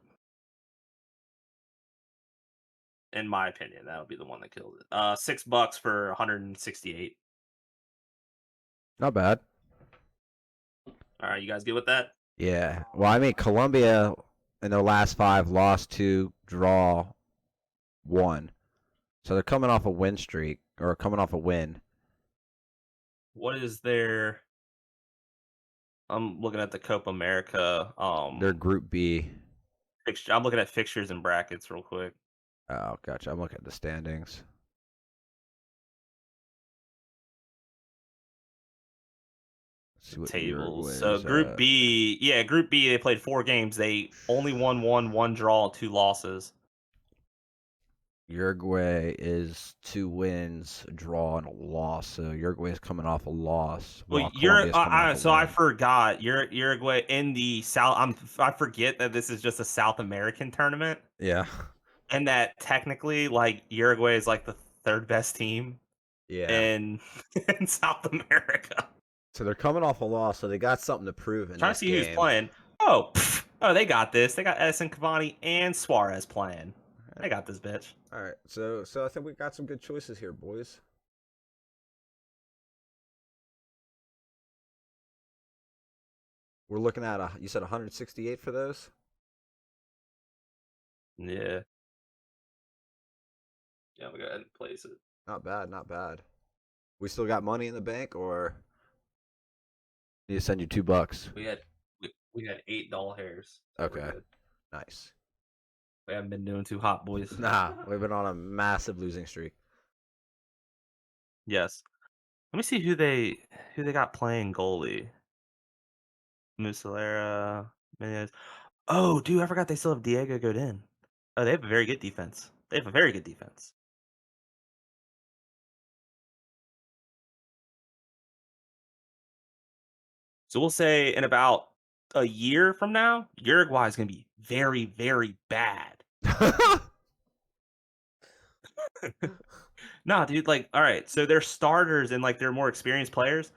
In my opinion, that'll be the one that kills it. $6 for 168. Not bad. All right, you guys good with that? Yeah. Well, I mean, Colombia in their last 5 lost 2, draw 1. So they're coming off a win streak, or coming off a win. What is their? I'm looking at the Copa America. They're Group B. I'm looking at fixtures and brackets real quick. Oh, gotcha. I'm looking at the standings. See what Tables. So Group B, Group B, they played 4 games. They only won 1 draw, 2 losses. Uruguay is 2 wins, a draw, and a loss. So Uruguay is coming off a loss. Well, I forgot. Uruguay in the South. I forget that this is just a South American tournament. Yeah. And that technically, like, Uruguay is like the 3rd best team. Yeah. In South America. So they're coming off a loss, so they got something to prove in Trying to see who's playing. Oh, they got this. They got Edison Cavani and Suarez playing. They got this, bitch. All right, so I think we got some good choices here, boys. We're looking at you said 168 for those? Yeah. Yeah, we go ahead and place it. Not bad, not bad. We still got money in the bank, or need to send you $2? We had $8 hairs. Okay, nice. We haven't been doing too hot, boys. Nah, we've been on a massive losing streak. Yes. Let me see who they got playing goalie. Muslera, Menez. Oh, dude, I forgot they still have Diego Godin. Oh, they have a very good defense. They have a very good defense. So we'll say in about a year from now, Uruguay is going to be very, very bad. Nah, dude, like, all right, so their starters and, like, their more experienced players,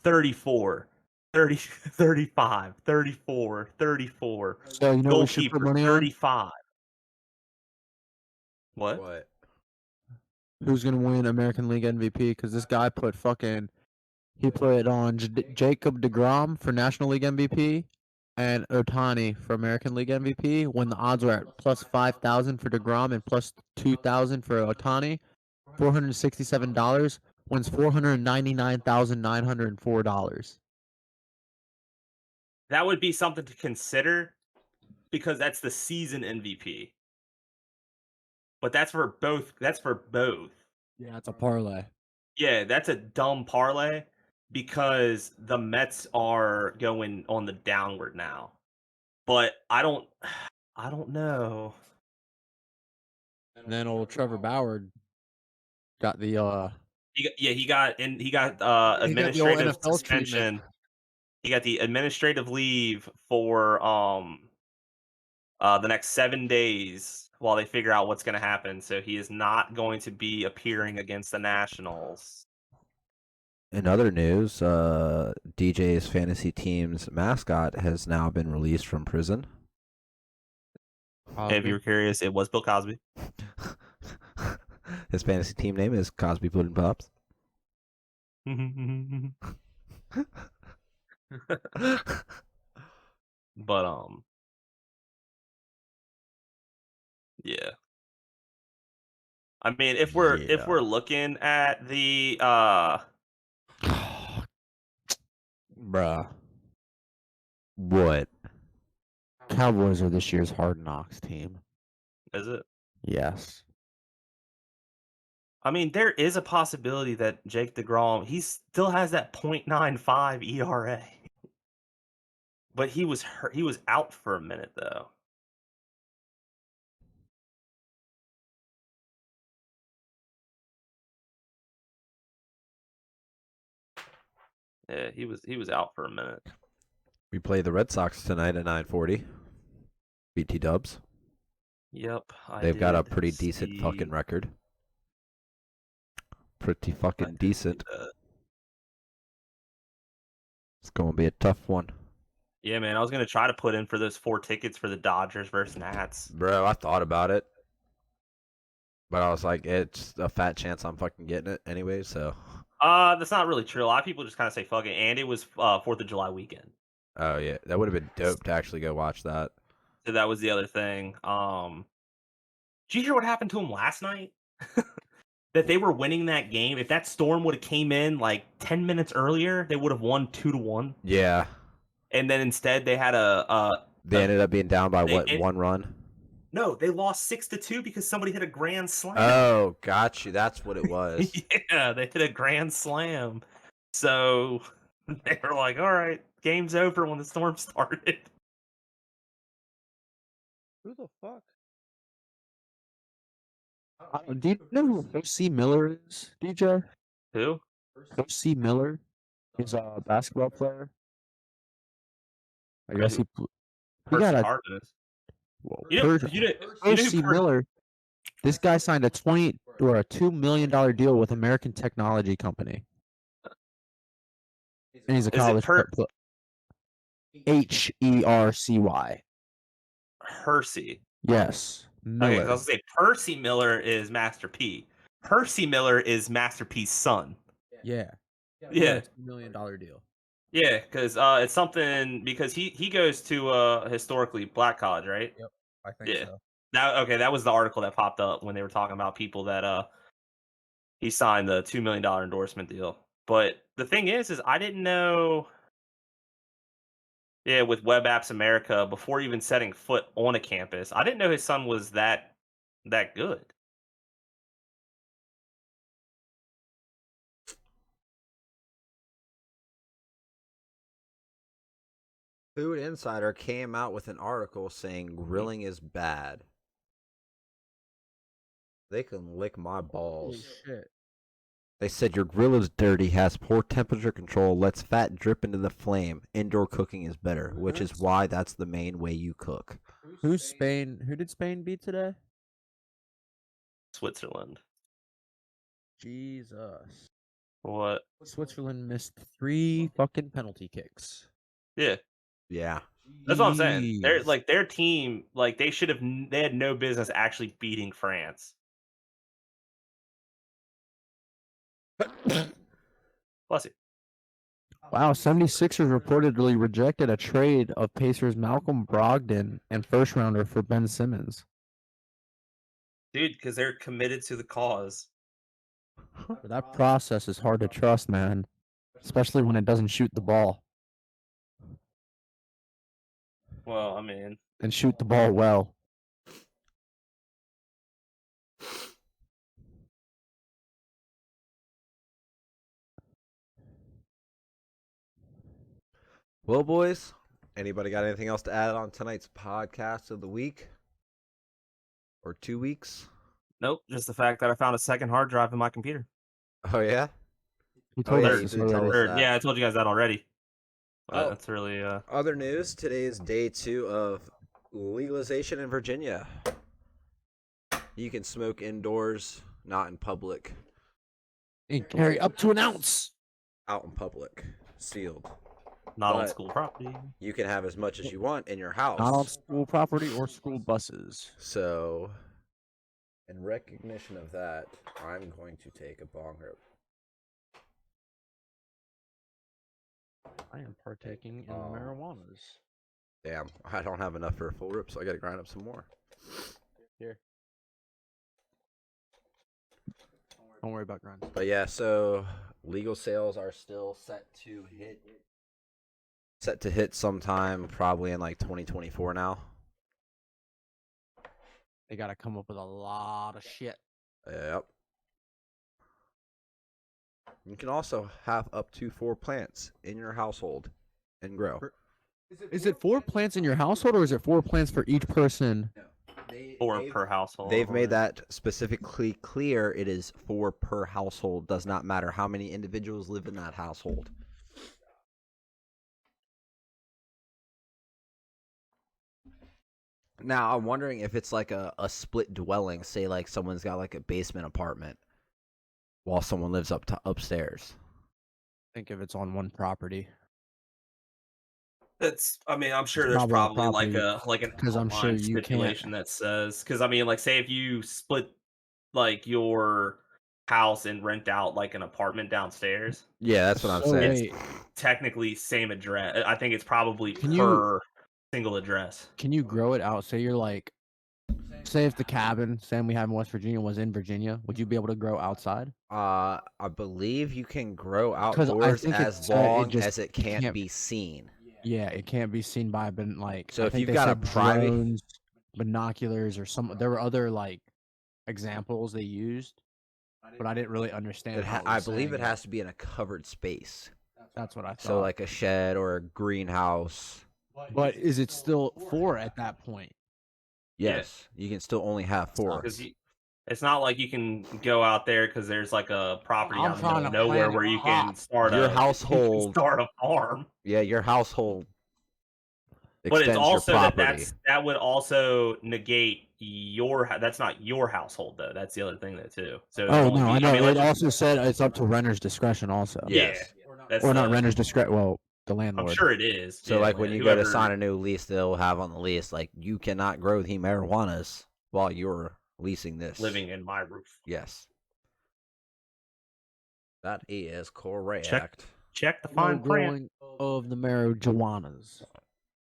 34, 30, 35, 34, 34. So, you know what we should put money 35. What? What? Who's going to win American League MVP? Because this guy put he put on Jacob deGrom for National League MVP and Otani for American League MVP when the odds were at plus 5,000 for deGrom and plus 2,000 for Otani. $467 wins $499,904. That would be something to consider because that's the season MVP. But that's for both. That's for both. Yeah, it's a parlay. Yeah, that's a dumb parlay because the Mets are going on the downward now. But I don't know. And then old Trevor Bauer got the he got administrative suspension. Treatment. He got the administrative leave for the next 7 days while they figure out what's going to happen. So he is not going to be appearing against the Nationals. In other news, DJ's fantasy team's mascot has now been released from prison. If you were curious, it was Bill Cosby. His fantasy team name is Cosby Pudding Pops. But yeah. I mean, if we're looking at the bruh. What? Cowboys are this year's Hard Knocks team. Is it? Yes. I mean, there is a possibility that Jake DeGrom, he still has that .95 ERA. But he was hurt. He was out for a minute though. Yeah, he was out for a minute. We play the Red Sox tonight at 9:40. BT Dubs. Yep. They've got a pretty decent fucking record. Pretty fucking decent. It's going to be a tough one. Yeah, man, I was gonna try to put in for those 4 tickets for the Dodgers versus Nats. Bro, I thought about it, but I was like, it's a fat chance I'm fucking getting it anyway. So. That's not really true. A lot of people just kind of say fuck it, and it was 4th of July weekend. Oh yeah, that would have been dope to actually go watch that. So that was the other thing. Did you hear what happened to them last night? That they were winning that game. If that storm would have came in like 10 minutes earlier, they would have won 2-1. Yeah. And then instead they had They ended up being down by what, 1 run? No, they lost 6-2 because somebody hit a grand slam. Oh, got you. That's what it was. Yeah, they hit a grand slam. So they were like, all right, game's over when the storm started. Who the fuck? Do you know who O.C. Miller is, DJ? Who? O.C. Miller. He's a basketball player. I guess he Percy got a Harvin is. well, You know O.C. who Miller. This guy signed a $2 million deal with American Technology Company, and he's a college Hercy. Hercy. Yes, Miller. Okay, I was gonna say Percy Miller is Master P. Hercy Miller is Master P's son. Yeah. Yeah. $2 million deal. Yeah, because it's something because he goes to historically black college, right? Yep, I think so. That was the article that popped up when they were talking about people that he signed the $2 million endorsement deal. But the thing is I didn't know. Yeah, with Web Apps America, before even setting foot on a campus, I didn't know his son was that good. Food Insider came out with an article saying grilling is bad. They can lick my balls. Holy shit. They said your grill is dirty, has poor temperature control, lets fat drip into the flame. Indoor cooking is better, which is why that's the main way you cook. Who did Spain beat today? Switzerland. Jesus. What? Switzerland missed 3 fucking penalty kicks. Yeah. Yeah. That's what I'm saying. They're Jeez. like their team, like they had no business actually beating France. Bless you. Wow, 76ers reportedly rejected a trade of Pacers Malcolm Brogdon and first rounder for Ben Simmons. Dude, because they're committed to the cause. That process is hard to trust, man. Especially when it doesn't shoot the ball. Well, I mean, And shoot the ball well. Well, boys, anybody got anything else to add on tonight's podcast of the week? Or 2 weeks? nope. Just the fact that I found a second hard drive in my computer. Oh, yeah? You told yeah, us you this did tell already. us that. Yeah, I told you guys that already. Oh. That's really Other news, today is day 2 of legalization in Virginia. You can smoke indoors, not in public. And carry up to an ounce. Out in public, sealed. not on But- school property. You can have as much as you want in your house. Not on school property or school buses. So, in recognition of that, I'm going to take a bong rip. I am partaking in Oh. marijuanas. Damn, I don't have enough for a full rip, so I gotta grind up some more. Here. Don't worry about grinding. But yeah, so legal sales are still set to hit sometime probably in like 2024 now. They gotta come up with a lot of shit. Yep. You can also have up to 4 plants in your household and grow. Is it 4 plants in your household, or is it 4 plants for each person? 4 per household. They've made that specifically clear. It is 4 per household. Does not matter how many individuals live in that household. Now, I'm wondering if it's like a split dwelling. Say like someone's got like a basement apartment while someone lives upstairs. I think if it's on one property. I mean, I'm sure It's there's probably property, like an 'cause I'm sure outline you can't- stipulation that says, because I mean, like, say if you split like your house and rent out like an apartment downstairs, Yeah, that's what I'm So saying. wait, technically same address. I think it's probably Can you- per single address. can you grow it out? Say you're like, say if the cabin, Sam, we have in West Virginia was in Virginia, would you be able to grow outside? I believe you can grow 'Cause I outdoors think as it long just as it can't can't- be seen. Yeah, it can't be seen by, but like, So I if think you've they got a said private- drones, binoculars, or some, there were other like examples they used, but I didn't really understand. How it I was believe saying it has to be in a covered space. That's what I thought. So like a shed or a greenhouse. but is it still 4 at that point? Yes, you can still only have 4. Because it's not like you can go out there because there's like a property I'm out in the middle trying of to nowhere plan where a you can crop. start Your a household- start a farm. Yeah, your household But it's extends also your that property. that would also negate that's not your household though. That's the other thing though too. So Oh no, I know. mean, It also said it's up to renter's discretion, also. Yes. that's Or not the- renter's discretion. Well, the I'm landlord. sure it is. So yeah, like when you go whoever, to sign a new lease, they'll have on the lease like you cannot grow the marijuanas while you're leasing this. living in my roof. Yes. That is correct. Check the No fine print. growing of the marijuanas.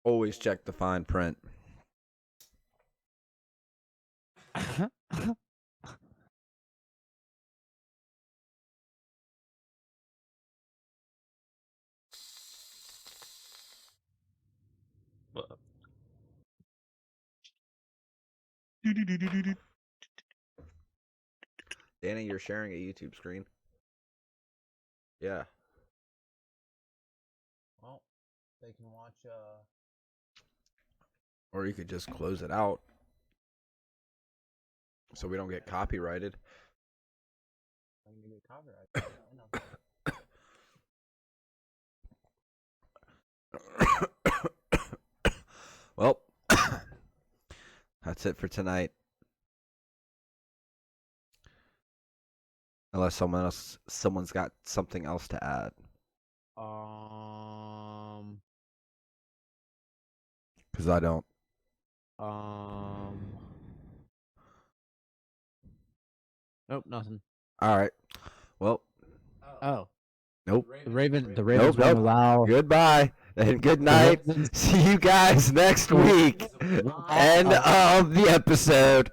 Always check the fine print. Danny, you're sharing a YouTube screen. Yeah. Well, they can watch. Or you could just close it out so we don't get copyrighted. Well, that's it for tonight. Unless someone's got something else to add. Because I don't. Nope, nothing. All right. Well. Oh. Nope. The Ravens won't Nope. allow. Goodbye and good night. See you guys next week. End of the episode.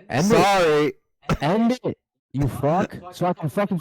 End Sorry. it. End it. You fuck. So I can fucking